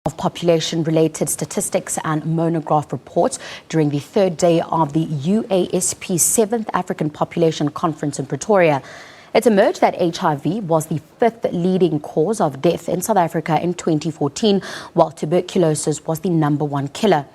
Of population-related statistics and monograph reports during the third day of the UASP 7th African Population Conference in Pretoria. It emerged that HIV was the fifth leading cause of death in South Africa in 2014, while tuberculosis was the number one killer.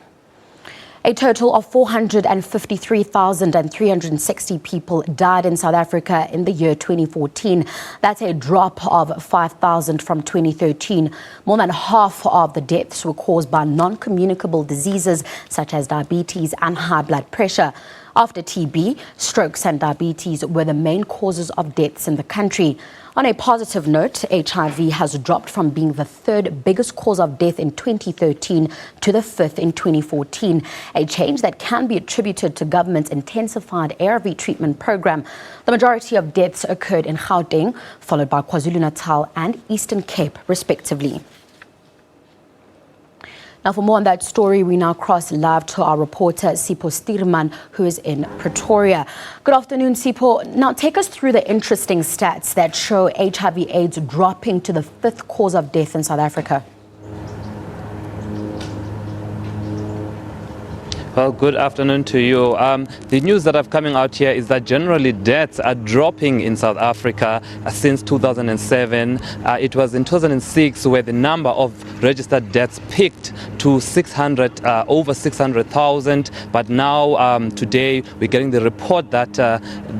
A total of 453,360 people died in South Africa in the year 2014. That's a drop of 5,000 from 2013. More than half of the deaths were caused by non-communicable diseases such as diabetes and high blood pressure. After TB, strokes and diabetes were the main causes of deaths in the country. On a positive note, HIV has dropped from being the third biggest cause of death in 2013 to the fifth in 2014, a change that can be attributed to government's intensified ARV treatment program. The majority of deaths occurred in Gauteng, followed by KwaZulu-Natal and Eastern Cape, respectively. Now, for more on that story, we now cross live to our reporter, Sipho Stierman, who is in Pretoria. Good afternoon, Sipho. Now, take us through the interesting stats that show HIV/AIDS dropping to the fifth cause of death in South Africa. Well, good afternoon to you. The news that are coming out here is that generally deaths are dropping in South Africa since 2007. It was in 2006 where the number of registered deaths peaked to over 600,000. But now, today, we're getting the report that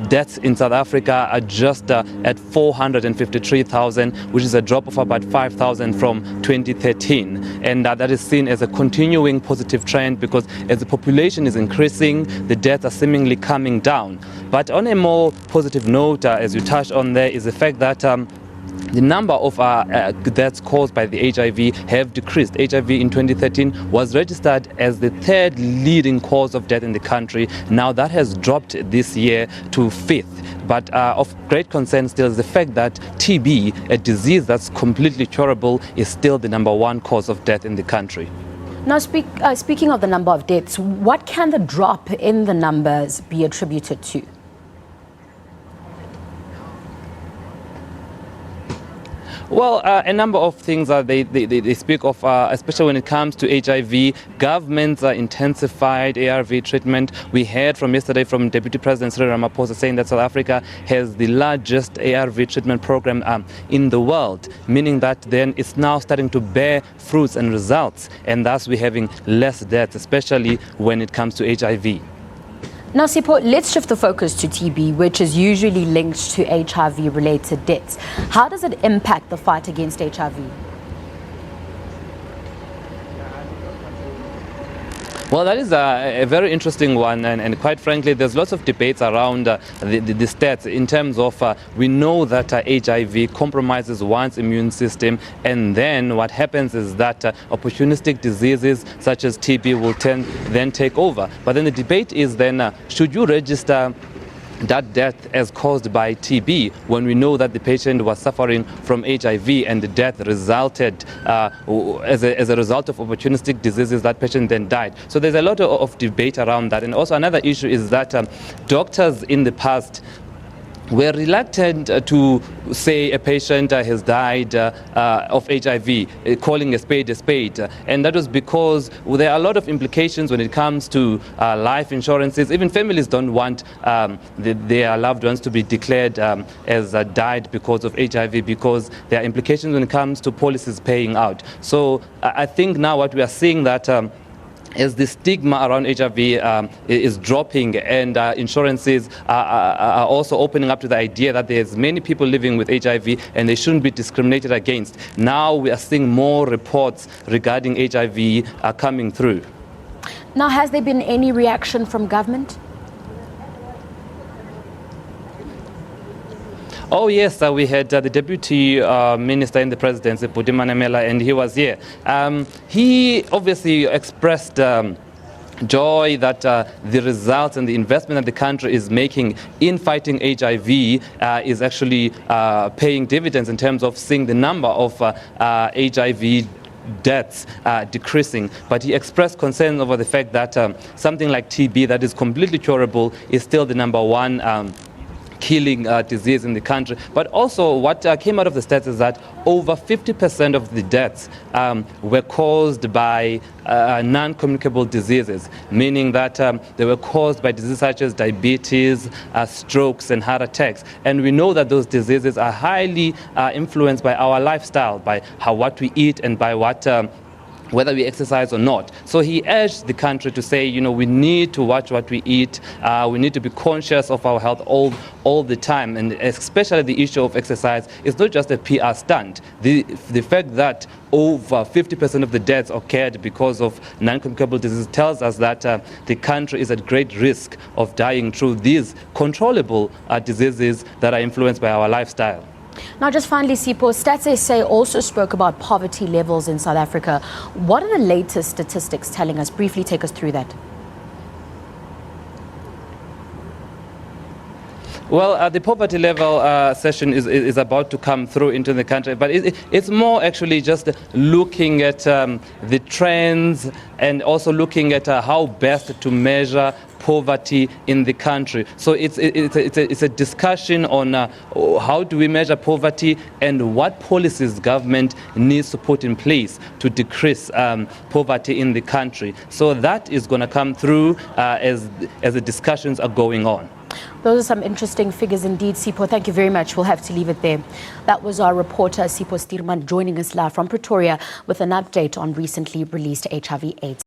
deaths in South Africa are just at 453,000, which is a drop of about 5,000 from 2013. And that is seen as a continuing positive trend because as the population is increasing, the deaths are seemingly coming down. But on a more positive note, as you touched on there, is the fact that the number of deaths caused by the HIV have decreased. HIV in 2013 was registered as the third leading cause of death in the country. Now that has dropped this year to fifth. But of great concern still is the fact that TB, a disease that's completely curable, is still the number one cause of death in the country. Now, speaking of the number of deaths, what can the drop in the numbers be attributed to? Well, a number of things they speak of, especially when it comes to HIV. Governments intensified ARV treatment. We heard from yesterday from Deputy President Cyril Ramaphosa saying that South Africa has the largest ARV treatment program in the world, meaning that then it's now starting to bear fruits and results, and thus we're having less deaths, especially when it comes to HIV. Now, Sipho, let's shift the focus to TB, which is usually linked to HIV-related deaths. How does it impact the fight against HIV? Well, that is a very interesting one, and quite frankly, there's lots of debates around the stats in terms of we know that HIV compromises one's immune system, and then what happens is that opportunistic diseases such as TB will then take over. But then the debate is then, should you register that death as caused by TB when we know that the patient was suffering from HIV and the death resulted as a result of opportunistic diseases? That patient then died. So there's a lot of debate around that. And also another issue is that doctors in the past were reluctant to say a patient has died of HIV, calling a spade a spade. And that was because there are a lot of implications when it comes to life insurances. Even families don't want their loved ones to be declared as died because of HIV, because there are implications when it comes to policies paying out. So I think now what we are seeing that as the stigma around HIV is dropping, and insurances are also opening up to the idea that there's many people living with HIV and they shouldn't be discriminated against. Now we are seeing more reports regarding HIV coming through. Now, has there been any reaction from government? Oh yes, we had the Deputy Minister in the Presidency, Buti Manamela, and he was here. He obviously expressed joy that the results and the investment that the country is making in fighting HIV is actually paying dividends in terms of seeing the number of HIV deaths decreasing. But he expressed concern over the fact that something like TB that is completely curable is still the number one killing disease in the country. But also what came out of the stats is that over 50% of the deaths were caused by non-communicable diseases, meaning that they were caused by diseases such as diabetes, strokes and heart attacks. And we know that those diseases are highly influenced by our lifestyle, by what we eat and by whether we exercise or not. So he urged the country to say, we need to watch what we eat. We need to be conscious of our health all the time. And especially the issue of exercise is not just a PR stunt. The fact that over 50% of the deaths occurred because of non-communicable disease tells us that the country is at great risk of dying through these controllable diseases that are influenced by our lifestyle. Now, just finally, Sipho, Stats SA also spoke about poverty levels in South Africa. What are the latest statistics telling us? Briefly take us through that. Well, the poverty level session is about to come through into the country, but it's more actually just looking at the trends and also looking at how best to measure poverty in the country. So it's a discussion on how do we measure poverty and what policies government needs to put in place to decrease poverty in the country. So that is going to come through as the discussions are going on. Those are some interesting figures indeed, Sipho. Thank you very much. We'll have to leave it there. That was our reporter, Sipho Stuurman, joining us live from Pretoria with an update on recently released HIV/AIDS.